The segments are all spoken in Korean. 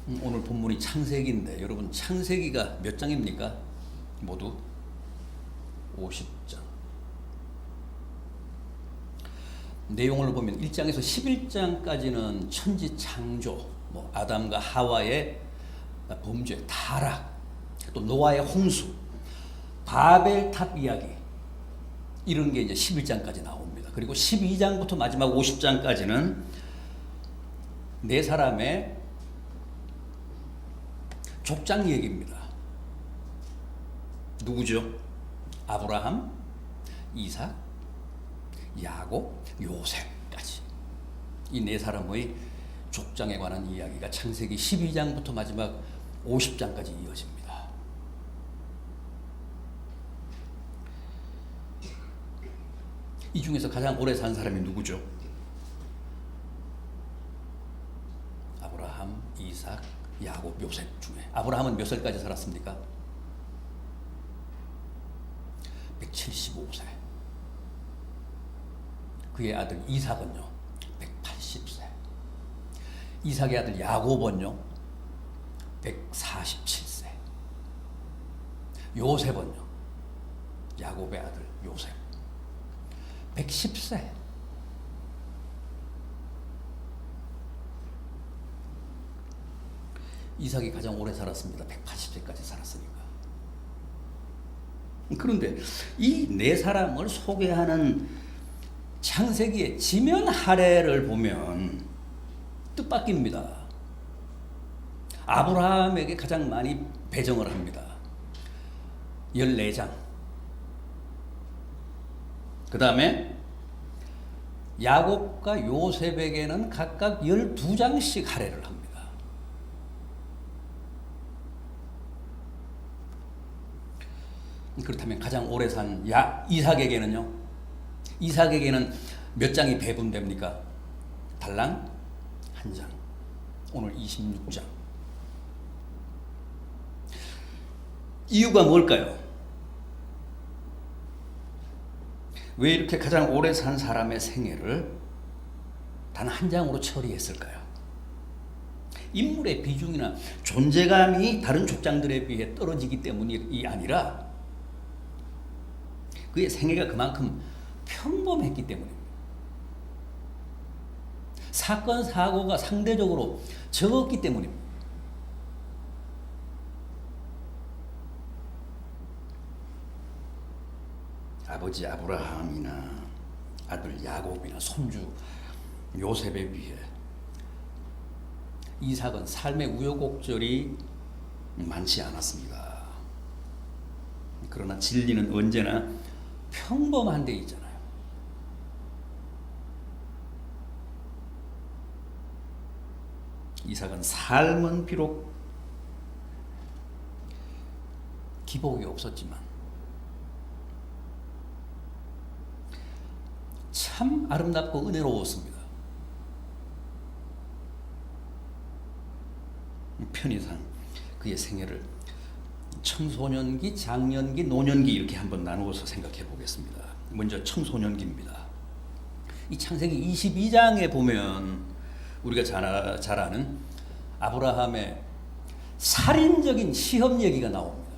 오늘 본문이 창세기인데 여러분 창세기가 몇 장입니까? 모두 50장. 내용을 보면 1장에서 11장까지는 천지 창조, 아담과 하와의 범죄, 타락, 또 노아의 홍수, 바벨탑 이야기 이런 게 이제 11장까지 나옵니다. 그리고 12장부터 마지막 50장까지는 네 사람의 족장 얘기입니다. 누구죠? 아브라함, 이삭, 야곱, 요셉까지 이 네 사람의 족장에 관한 이야기가 창세기 12장부터 마지막 50장까지 이어집니다. 이 중에서 가장 오래 산 사람이 누구죠? 아브라함, 이삭, 야곱, 요셉 중에 아브라함은 몇 살까지 살았습니까? 175세. 그의 아들 이삭은요 180세. 이삭의 아들 야곱은요 147세. 요셉은요, 야곱의 아들 요셉 110세. 이삭이 가장 오래 살았습니다. 180세까지 살았으니까. 그런데 이 네 사람을 소개하는 창세기의 지면 하례를 보면 뜻밖입니다. 아브라함에게 가장 많이 배정을 합니다. 14장. 그 다음에 야곱과 요셉에게는 각각 12장씩 할애를 합니다. 그렇다면 가장 오래 산 이삭에게는요? 이삭에게는 몇 장이 배분됩니까? 달랑 한 장. 오늘 26장. 이유가 뭘까요? 왜 이렇게 가장 오래 산 사람의 생애를 단 한 장으로 처리했을까요? 인물의 비중이나 존재감이 다른 족장들에 비해 떨어지기 때문이 아니라 그의 생애가 그만큼 평범했기 때문입니다. 사건, 사고가 상대적으로 적었기 때문입니다. 아버지 아브라함이나 아들 야곱이나 손주 요셉에 비해 이삭은 삶의 우여곡절이 많지 않았습니다. 그러나 진리는 언제나 평범한 데 있잖아요. 이삭은 삶은 비록 기복이 없었지만 참 아름답고 은혜로웠습니다. 편의상 그의 생애를 청소년기, 장년기, 노년기 이렇게 한번 나누어서 생각해 보겠습니다. 먼저 청소년기입니다. 이 창세기 22장에 보면 우리가 잘 아는 아브라함의 살인적인 시험 얘기가 나옵니다.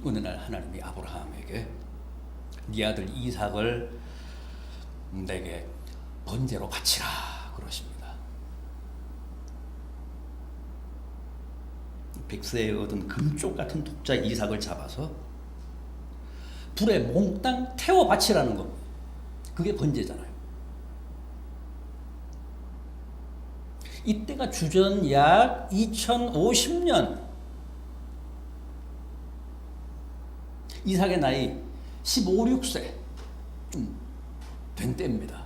어느 날 하나님이 아브라함에게 네 아들 이삭을 내게 번제로 바치라 그러십니다. 백세에 얻은 금쪽 같은 독자 이삭을 잡아서 불에 몽땅 태워 바치라는 겁니다. 그게 번제잖아요. 이때가 주전 약 2050년. 이삭의 나이 15, 16세 좀 된 때입니다.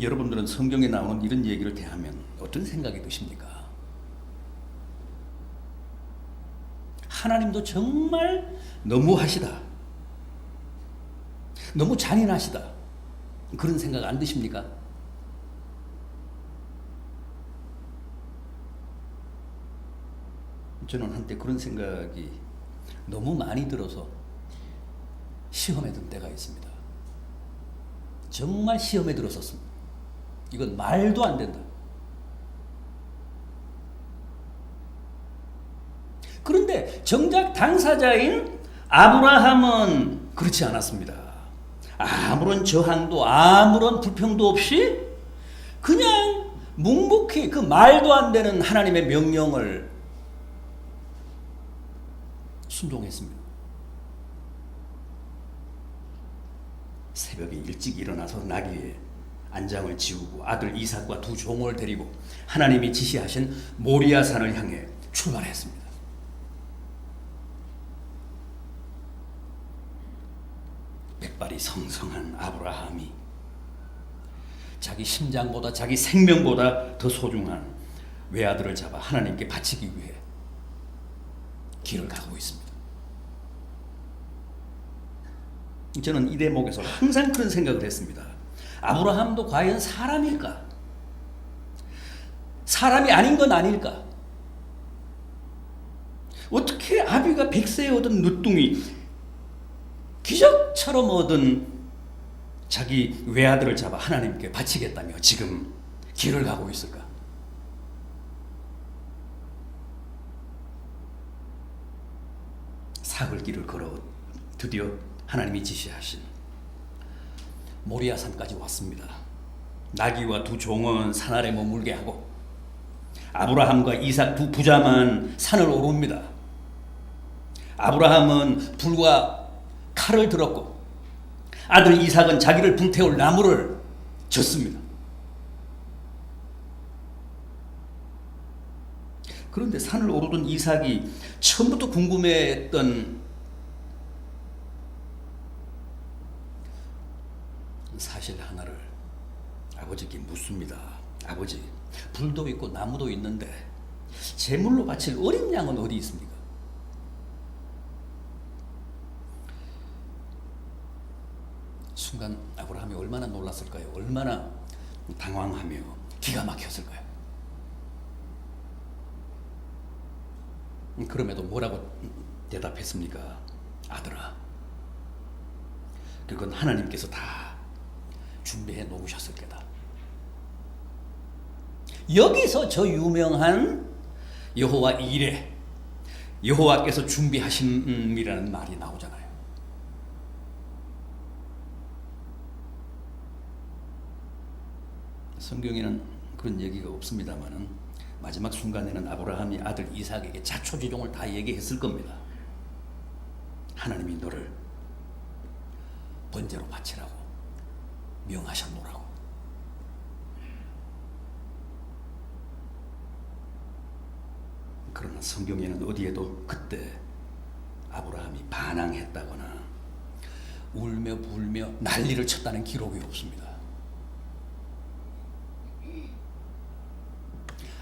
여러분들은 성경에 나오는 이런 얘기를 대하면 어떤 생각이 드십니까? 하나님도 정말 너무하시다, 너무 잔인하시다, 그런 생각 안 드십니까? 저는 한때 그런 생각이 너무 많이 들어서 시험에 든 때가 있습니다. 정말 시험에 들었었습니다. 이건 말도 안 된다. 그런데 정작 당사자인 아브라함은 그렇지 않았습니다. 아무런 저항도 아무런 불평도 없이 그냥 묵묵히 그 말도 안 되는 하나님의 명령을 순종했습니다. 새벽에 일찍 일어나서 나귀에 안장을 지우고 아들 이삭과 두 종을 데리고 하나님이 지시하신 모리아 산을 향해 출발했습니다. 백발이 성성한 아브라함이 자기 심장보다 자기 생명보다 더 소중한 외아들을 잡아 하나님께 바치기 위해 길을 가고 있습니다. 저는 이 대목에서 항상 그런 생각을 했습니다. 아브라함도 과연 사람일까? 사람이 아닌 건 아닐까? 어떻게 아비가 100세에 얻은 누뚱이 기적처럼 얻은 자기 외아들을 잡아 하나님께 바치겠다며 지금 길을 가고 있을까? 사흘길을 걸어 드디어 하나님이 지시하신 모리아 산까지 왔습니다. 나귀와 두 종은 산 아래 머물게 하고 아브라함과 이삭 두 부자만 산을 오릅니다. 아브라함은 불과 칼을 들었고 아들 이삭은 자기를 불태울 나무를 졌습니다. 그런데 산을 오르던 이삭이 처음부터 궁금해했던 사실 하나를 아버지께 묻습니다. 아버지, 불도 있고 나무도 있는데 제물로 바칠 어린 양은 어디 있습니까? 순간 아브라함이 얼마나 놀랐을까요? 얼마나 당황하며 기가 막혔을까요? 그럼에도 뭐라고 대답했습니까? 아들아, 그건 하나님께서 다 준비해 놓으셨을 거다. 여기서 저 유명한 여호와 이레, 여호와께서 준비하심이라는 말이 나오잖아요. 성경에는 그런 얘기가 없습니다만은 마지막 순간에는 아브라함이 아들 이삭에게 자초지종을 다 얘기했을 겁니다. 하나님이 너를 번제로 바치라고 명하셨노라고. 그러나 성경에는 어디에도 그때 아브라함이 반항했다거나 울며 불며 난리를 쳤다는 기록이 없습니다.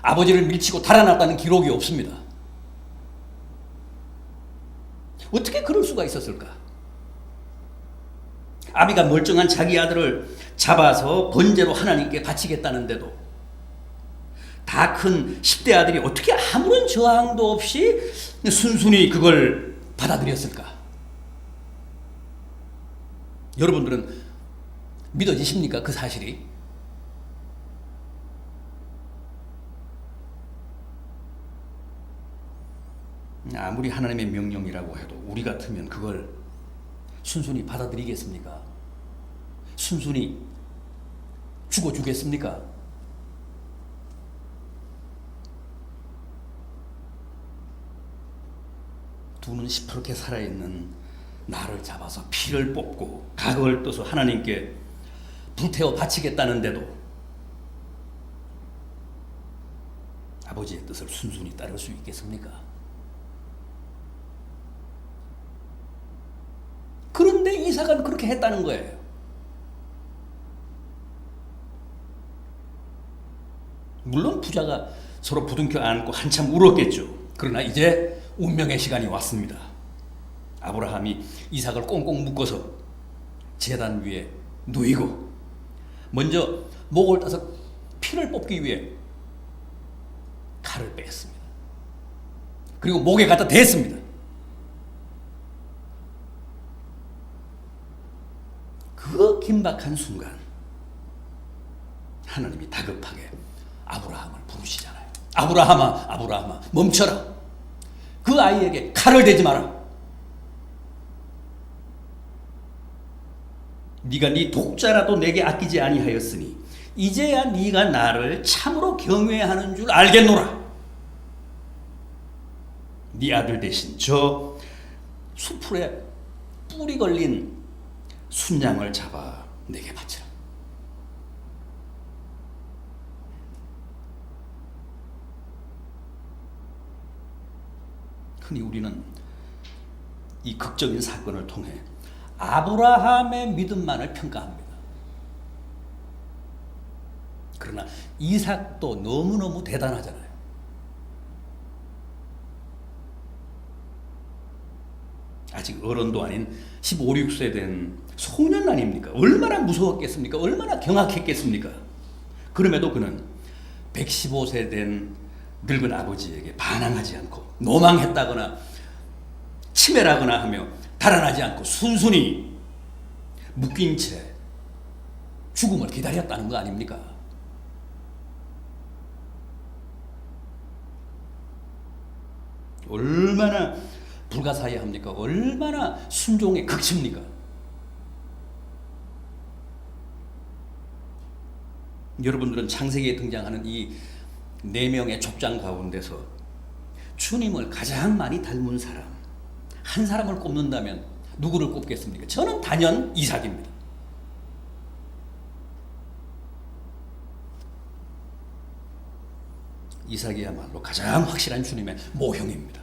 아버지를 밀치고 달아났다는 기록이 없습니다. 어떻게 그럴 수가 있었을까? 아비가 멀쩡한 자기 아들을 잡아서 번제로 하나님께 바치겠다는데도 다 큰 10대 아들이 어떻게 아무런 저항도 없이 순순히 그걸 받아들였을까? 여러분들은 믿어지십니까? 그 사실이? 아무리 하나님의 명령이라고 해도 우리 같으면 그걸 순순히 받아들이겠습니까? 순순히 죽어주겠습니까? 두 눈 시퍼렇게 살아있는 나를 잡아서 피를 뽑고 각을 떠서 하나님께 불태워 바치겠다는데도 아버지의 뜻을 순순히 따를 수 있겠습니까? 그런데 이삭은 그렇게 했다는 거예요. 물론 부자가 서로 부둥켜 안고 한참 울었겠죠. 그러나 이제 운명의 시간이 왔습니다. 아브라함이 이삭을 꽁꽁 묶어서 제단 위에 누이고 먼저 목을 따서 피를 뽑기 위해 칼을 뺐습니다. 그리고 목에 갖다 댔습니다. 그 긴박한 순간 하나님이 다급하게 아브라함을 부르시잖아요. 아브라함아, 아브라함아, 멈춰라. 그 아이에게 칼을 대지 마라. 네가 네 독자라도 내게 아끼지 아니하였으니 이제야 네가 나를 참으로 경외하는 줄 알겠노라. 네 아들 대신 저 수풀에 뿔이 걸린 순양을 잡아 내게 바치라. 흔히 우리는 이 극적인 사건을 통해 아브라함의 믿음만을 평가합니다. 그러나 이삭도 너무너무 대단하잖아요. 아직 어른도 아닌 15, 16세 된 소년 아닙니까? 얼마나 무서웠겠습니까? 얼마나 경악했겠습니까? 그럼에도 그는 115세 된 늙은 아버지에게 반항하지 않고 노망했다거나 치매라거나 하며 달아나지 않고 순순히 묶인 채 죽음을 기다렸다는 거 아닙니까? 얼마나 불가사의합니까? 얼마나 순종의 극치입니까? 여러분들은 창세기에 등장하는 이 4명의 족장 가운데서 주님을 가장 많이 닮은 사람, 한 사람을 꼽는다면 누구를 꼽겠습니까? 저는 단연 이삭입니다. 이삭이야말로 가장 확실한 주님의 모형입니다.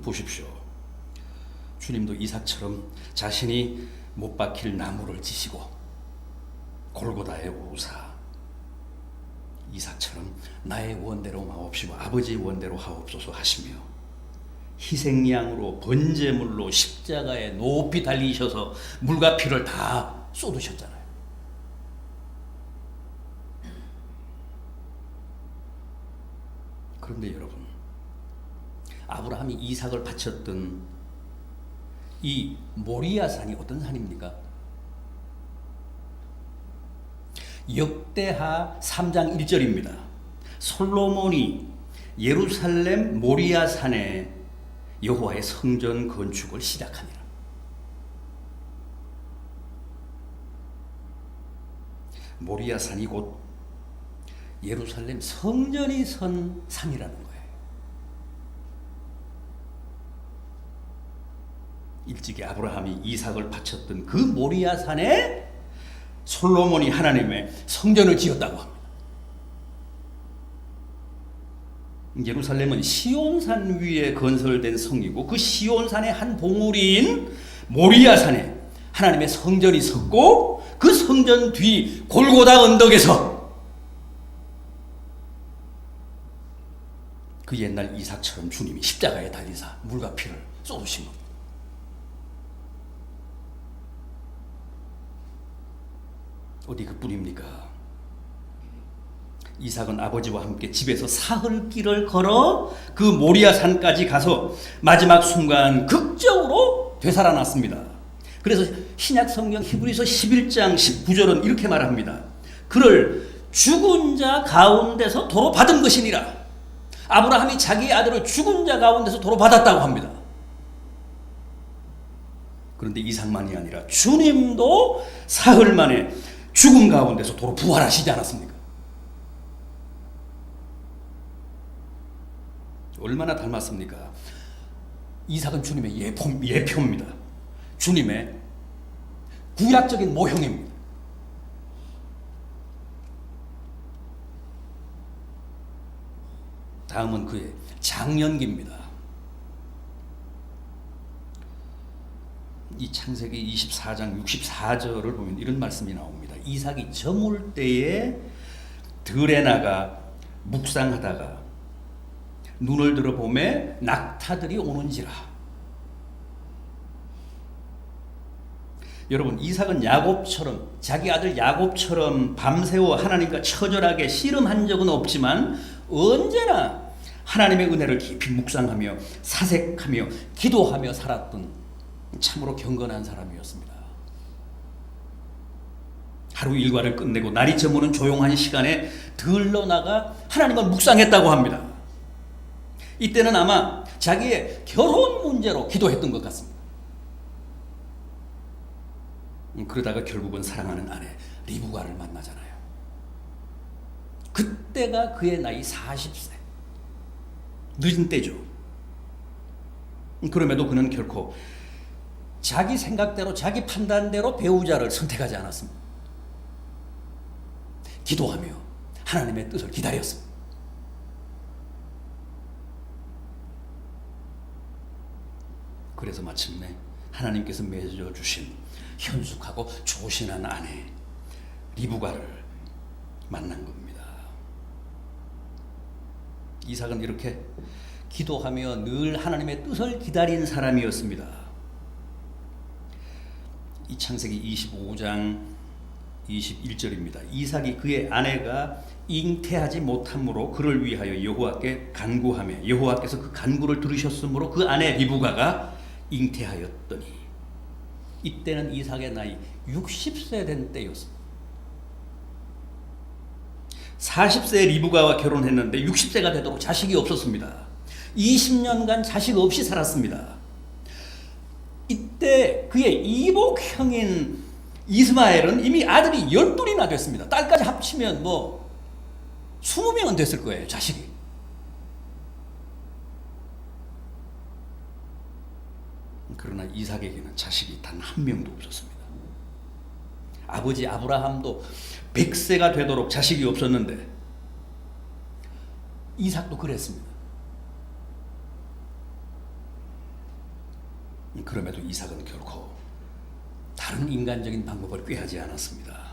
보십시오. 주님도 이삭처럼 자신이 못 박힐 나무를 지시고 골고다에 오르사 이삭처럼 나의 원대로 마옵시고 아버지의 원대로 하옵소서 하시며 희생양으로 번제물로 십자가에 높이 달리셔서 물과 피를 다 쏟으셨잖아요. 그런데 여러분, 아브라함이 이삭을 바쳤던 이 모리아 산이 어떤 산입니까? 역대하 3장 1절입니다. 솔로몬이 예루살렘 모리아 산에 여호와의 성전 건축을 시작하니라. 모리아 산이 곧 예루살렘 성전이 선 산이라는 거예요. 일찍이 아브라함이 이삭을 바쳤던 그 모리아 산에 솔로몬이 하나님의 성전을 지었다고 합니다. 예루살렘은 시온산 위에 건설된 성이고 그 시온산의 한 봉우리인 모리아산에 하나님의 성전이 섰고 그 성전 뒤 골고다 언덕에서 그 옛날 이삭처럼 주님이 십자가에 달리사 물과 피를 쏟으신 겁니다. 어디 그뿐입니까? 이삭은 아버지와 함께 집에서 사흘길을 걸어 그 모리아 산까지 가서 마지막 순간 극적으로 되살아났습니다. 그래서 신약 성경 히브리서 11장 19절은 이렇게 말합니다. 그를 죽은 자 가운데서 도로 받은 것이니라. 아브라함이 자기 아들을 죽은 자 가운데서 도로 받았다고 합니다. 그런데 이삭만이 아니라 주님도 사흘 만에 죽음 가운데서 도로 부활하시지 않았습니까? 얼마나 닮았습니까? 이삭은 주님의 예표입니다. 주님의 구약적인 모형입니다. 다음은 그의 장년기입니다. 이 창세기 24장 64절을 보면 이런 말씀이 나옵니다. 이삭이 저물 때에 들에 나가 묵상하다가 눈을 들어 보매 낙타들이 오는지라. 여러분, 이삭은 야곱처럼, 자기 아들 야곱처럼 밤새워 하나님과 처절하게 씨름한 적은 없지만 언제나 하나님의 은혜를 깊이 묵상하며 사색하며 기도하며 살았던 참으로 경건한 사람이었습니다. 하루 일과를 끝내고 날이 저무는 조용한 시간에 들러나가 하나님을 묵상했다고 합니다. 이때는 아마 자기의 결혼 문제로 기도했던 것 같습니다. 그러다가 결국은 사랑하는 아내 리브가를 만나잖아요. 그때가 그의 나이 40세. 늦은 때죠. 그럼에도 그는 결코 자기 생각대로 자기 판단대로 배우자를 선택하지 않았습니다. 기도하며 하나님의 뜻을 기다렸습니다. 그래서 마침내 하나님께서 맺어주신 현숙하고 조신한 아내 리브가를 만난 겁니다. 이삭은 이렇게 기도하며 늘 하나님의 뜻을 기다린 사람이었습니다. 이 창세기 25장 21절입니다. 이삭이 그의 아내가 잉태하지 못함으로 그를 위하여 여호와께 간구하며 여호와께서 그 간구를 들으셨으므로 그 아내 리브가가 잉태하였더니 이때는 이삭의 나이 60세 된 때였습니다. 40세에 리브가와 결혼했는데 60세가 되도록 자식이 없었습니다. 20년간 자식 없이 살았습니다. 이때 그의 이복형인 이스마엘은 이미 아들이 12이나 됐습니다. 딸까지 합치면 20명은 됐을 거예요, 자식이. 그러나 이삭에게는 자식이 단 한 명도 없었습니다. 아버지 아브라함도 100세가 되도록 자식이 없었는데 이삭도 그랬습니다. 그럼에도 이삭은 결코 다른 인간적인 방법을 꾀하지 않았습니다.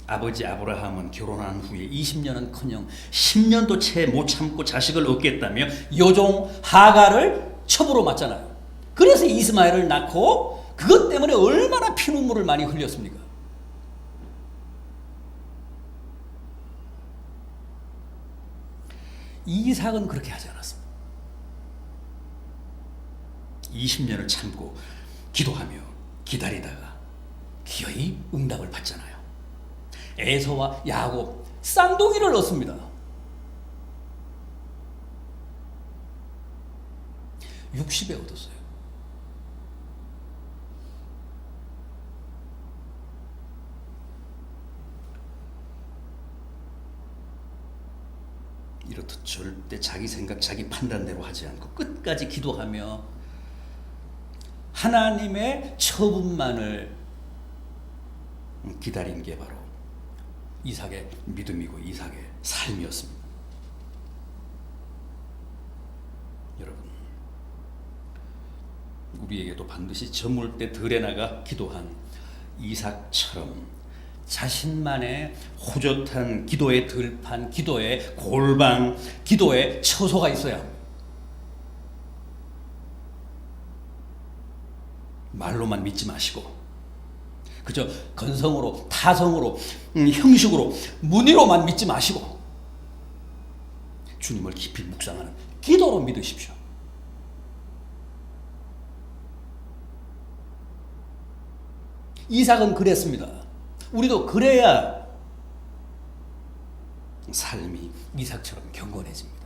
아버지 아브라함은 결혼한 후에 20년은커녕 10년도 채 못 참고 자식을 얻겠다며 여종 하갈을 첩으로 맞잖아요. 그래서 이스마엘을 낳고 그것 때문에 얼마나 피눈물을 많이 흘렸습니까? 이삭은 그렇게 하지 않았습니다. 20년을 참고 기도하며 기다리다가 기어이 응답을 받잖아요. 에서와 야곱 쌍둥이를 얻습니다. 60에 얻었어요. 이렇듯 절대 자기 생각, 자기 판단대로 하지 않고 끝까지 기도하며 하나님의 처분만을 기다린 게 바로 이삭의 믿음이고 이삭의 삶이었습니다. 여러분, 우리에게도 반드시 저물 때 들에 나가 기도한 이삭처럼 자신만의 호젓한 기도의 들판, 기도의 골방, 기도의 처소가 있어야 합니다. 말로만 믿지 마시고 그저 건성으로, 타성으로, 형식으로, 문의로만 믿지 마시고 주님을 깊이 묵상하는 기도로 믿으십시오. 이삭은 그랬습니다. 우리도 그래야 삶이 이삭처럼 경건해집니다.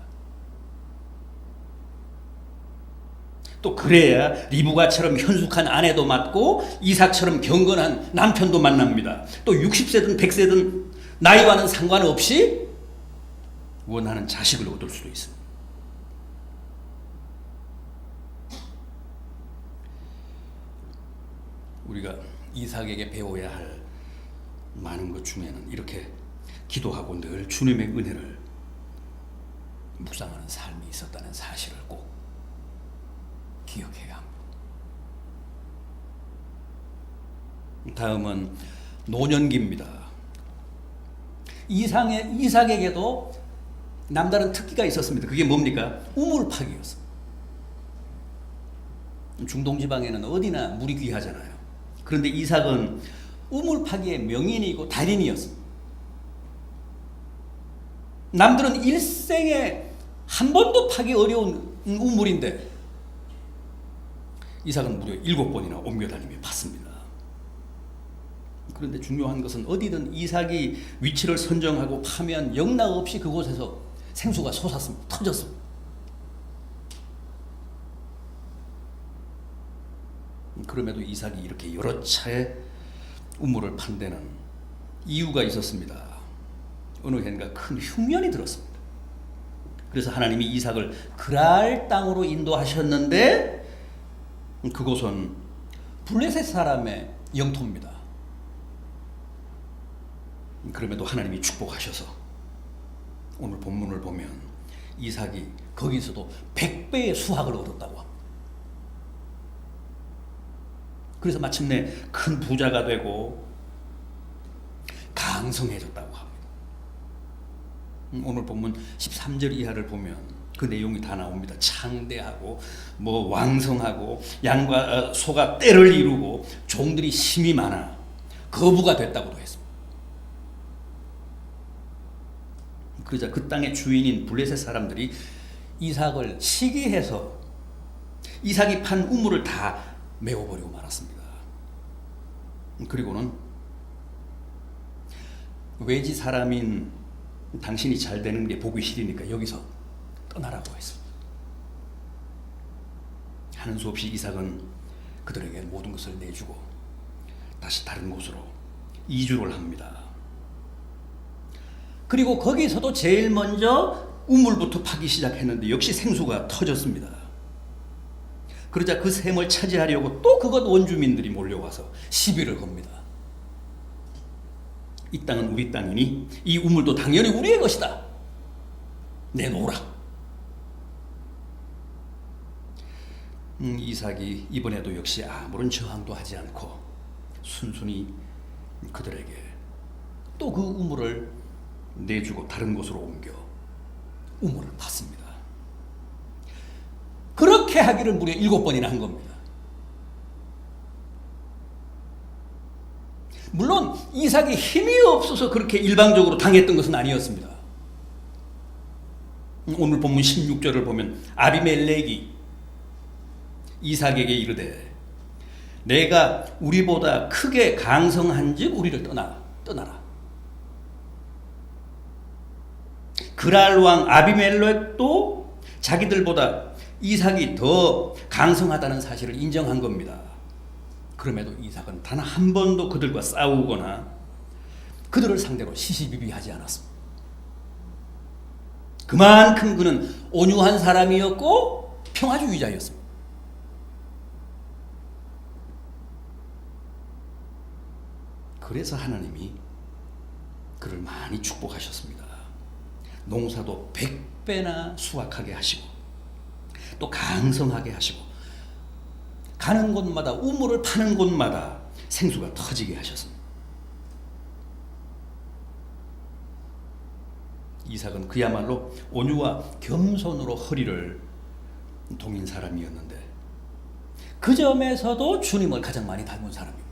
또 그래야 리브가처럼 현숙한 아내도 맞고 이삭처럼 경건한 남편도 만납니다. 또 60세든 100세든 나이와는 상관없이 원하는 자식을 얻을 수도 있습니다. 우리가 이삭에게 배워야 할 많은 것 중에는 이렇게 기도하고 늘 주님의 은혜를 묵상하는 삶이 있었다는 사실을 꼭 기억해야 합니다. 다음은 노년기입니다. 이삭에게도 남다른 특기가 있었습니다. 그게 뭡니까? 우물파기였습니다. 중동 지방에는 어디나 물이 귀하잖아요. 그런데 이삭은 우물파기의 명인이고 달인이었습니다. 남들은 일생에 한 번도 파기 어려운 우물인데 이삭은 무려 7번이나 옮겨 다니며 팠습니다. 그런데 중요한 것은 어디든 이삭이 위치를 선정하고 파면 영락없이 그곳에서 생수가 솟았습니다. 터졌습니다. 그럼에도 이삭이 이렇게 여러 차례 우물을 판 데는 이유가 있었습니다. 어느 해인가 큰 흉년이 들었습니다. 그래서 하나님이 이삭을 그랄 땅으로 인도하셨는데 그곳은 블레셋 사람의 영토입니다. 그럼에도 하나님이 축복하셔서 오늘 본문을 보면 이삭이 거기서도 100배의 수확을 얻었다고 합니다. 그래서 마침내 큰 부자가 되고 강성해졌다고 합니다. 오늘 본문 13절 이하를 보면 그 내용이 다 나옵니다. 창대하고 왕성하고 양과 소가 떼를 이루고 종들이 힘이 많아 거부가 됐다고도 했습니다. 그러자 그 땅의 주인인 블레셋 사람들이 이삭을 시기해서 이삭이 판 우물을 다 메워버리고 말았습니다. 그리고는 외지 사람인 당신이 잘 되는 게 보기 싫으니까 여기서 떠나라고 했습니다. 하는 수 없이 이삭은 그들에게 모든 것을 내주고 다시 다른 곳으로 이주를 합니다. 그리고 거기서도 제일 먼저 우물부터 파기 시작했는데 역시 생수가 터졌습니다. 그러자 그 샘을 차지하려고 또 그것 원주민들이 몰려와서 시비를 겁니다. 이 땅은 우리 땅이니 이 우물도 당연히 우리의 것이다. 내놓으라. 이삭이 이번에도 역시 아무런 저항도 하지 않고 순순히 그들에게 또 그 우물을 내주고 다른 곳으로 옮겨 우물을 팠습니다. 그렇게 하기를 무려 7번이나 한 겁니다. 물론 이삭이 힘이 없어서 그렇게 일방적으로 당했던 것은 아니었습니다. 오늘 본문 16절을 보면 아비멜렉이 이삭에게 이르되 내가 우리보다 크게 강성한즉 우리를 떠나라. 그랄 왕 아비멜렉도 자기들보다 이삭이 더 강성하다는 사실을 인정한 겁니다. 그럼에도 이삭은 단 한 번도 그들과 싸우거나 그들을 상대로 시시비비하지 않았습니다. 그만큼 그는 온유한 사람이었고 평화주의자였습니다. 그래서 하나님이 그를 많이 축복하셨습니다. 농사도 100배나 수확하게 하시고 또 강성하게 하시고 가는 곳마다 우물을 파는 곳마다 생수가 터지게 하셨습니다. 이삭은 그야말로 온유와 겸손으로 허리를 동인 사람이었는데 그 점에서도 주님을 가장 많이 닮은 사람입니다.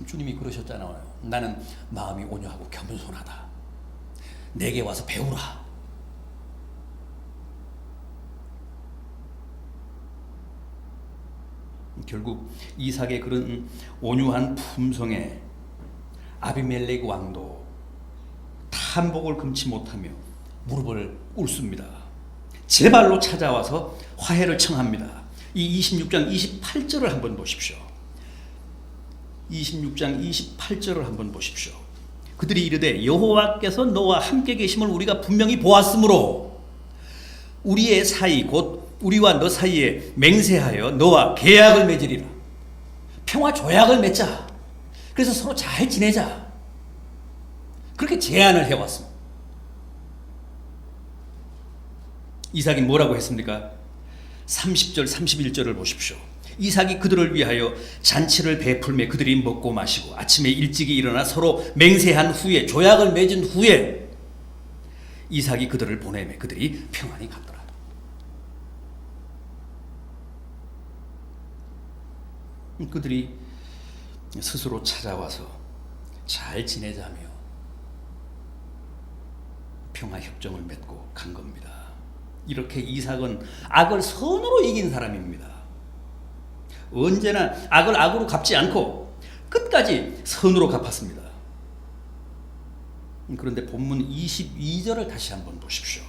주님이 그러셨잖아요. 나는 마음이 온유하고 겸손하다. 내게 와서 배우라. 결국 이삭의 그런 온유한 품성에 아비멜렉 왕도 탐복을 금치 못하며 무릎을 꿇습니다. 제발로 찾아와서 화해를 청합니다. 이 26장 28절을 한번 보십시오. 26장 28절을 한번 보십시오. 그들이 이르되 여호와께서 너와 함께 계심을 우리가 분명히 보았으므로 우리의 사이 곧 우리와 너 사이에 맹세하여 너와 계약을 맺으리라. 평화 조약을 맺자. 그래서 서로 잘 지내자. 그렇게 제안을 해왔습니다. 이삭이 뭐라고 했습니까? 30절 31절을 보십시오. 이삭이 그들을 위하여 잔치를 베풀매 그들이 먹고 마시고 아침에 일찍이 일어나 서로 맹세한 후에 조약을 맺은 후에 이삭이 그들을 보내매 그들이 평안히 갔더라. 그들이 스스로 찾아와서 잘 지내자며 평화협정을 맺고 간 겁니다. 이렇게 이삭은 악을 선으로 이긴 사람입니다. 언제나 악을 악으로 갚지 않고 끝까지 선으로 갚았습니다. 그런데 본문 22절을 다시 한번 보십시오.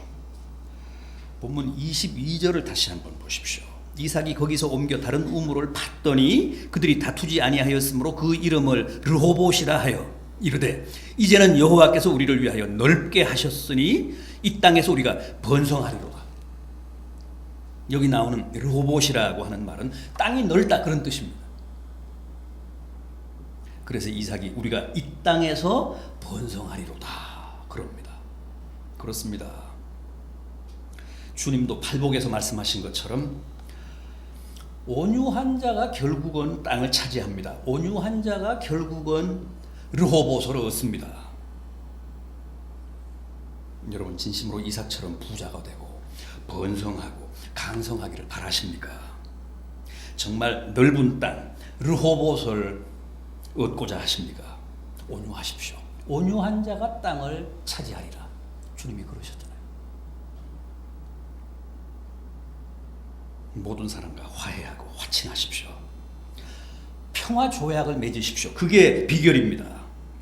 본문 22절을 다시 한번 보십시오. 이삭이 거기서 옮겨 다른 우물을 팠더니 그들이 다투지 아니하였으므로 그 이름을 르호봇이라 하여 이르되 이제는 여호와께서 우리를 위하여 넓게 하셨으니 이 땅에서 우리가 번성하리로다. 여기 나오는 르호봇이라고 하는 말은 땅이 넓다 그런 뜻입니다. 그래서 이삭이 우리가 이 땅에서 번성하리로다 그럽니다. 그렇습니다. 주님도 팔복에서 말씀하신 것처럼 온유한 자가 결국은 땅을 차지합니다. 온유한 자가 결국은 르호봇을 얻습니다. 여러분 진심으로 이삭처럼 부자가 되고 번성하고 강성하기를 바라십니까? 정말 넓은 땅 르호봇을 얻고자 하십니까? 온유하십시오. 온유한 자가 땅을 차지하리라. 주님이 그러셨잖아요. 모든 사람과 화해하고 화친하십시오. 평화 조약을 맺으십시오. 그게 비결입니다.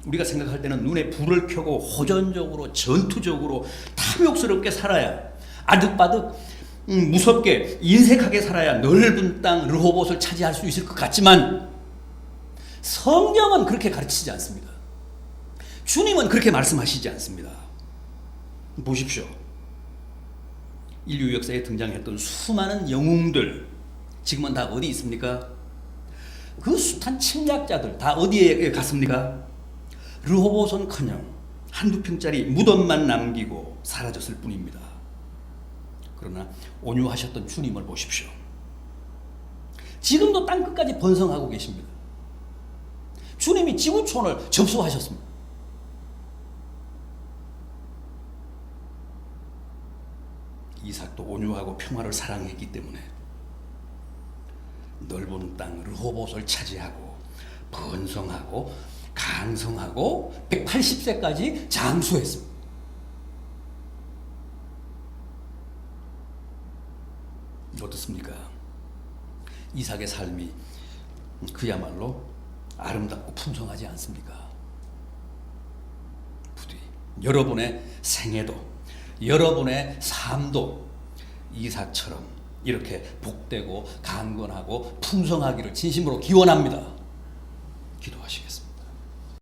우리가 생각할 때는 눈에 불을 켜고 호전적으로 전투적으로 탐욕스럽게 살아야 아득바득 무섭게 인색하게 살아야 넓은 땅 르호봇을 차지할 수 있을 것 같지만 성경은 그렇게 가르치지 않습니다. 주님은 그렇게 말씀하시지 않습니다. 보십시오. 인류 역사에 등장했던 수많은 영웅들 지금은 다 어디 있습니까? 그 숱한 침략자들 다 어디에 갔습니까? 르호봇은커녕 한두 평짜리 무덤만 남기고 사라졌을 뿐입니다. 그러나 온유하셨던 주님을 보십시오. 지금도 땅끝까지 번성하고 계십니다. 주님이 지구촌을 접수하셨습니다. 이삭도 온유하고 평화를 사랑했기 때문에 넓은 땅 르호봇을 차지하고 번성하고 강성하고 180세까지 장수했습니다. 어떻습니까? 이삭의 삶이 그야말로 아름답고 풍성하지 않습니까? 부디 여러분의 생애도 여러분의 삶도 이삭처럼 이렇게 복되고 강건하고 풍성하기를 진심으로 기원합니다. 기도하시겠습니다.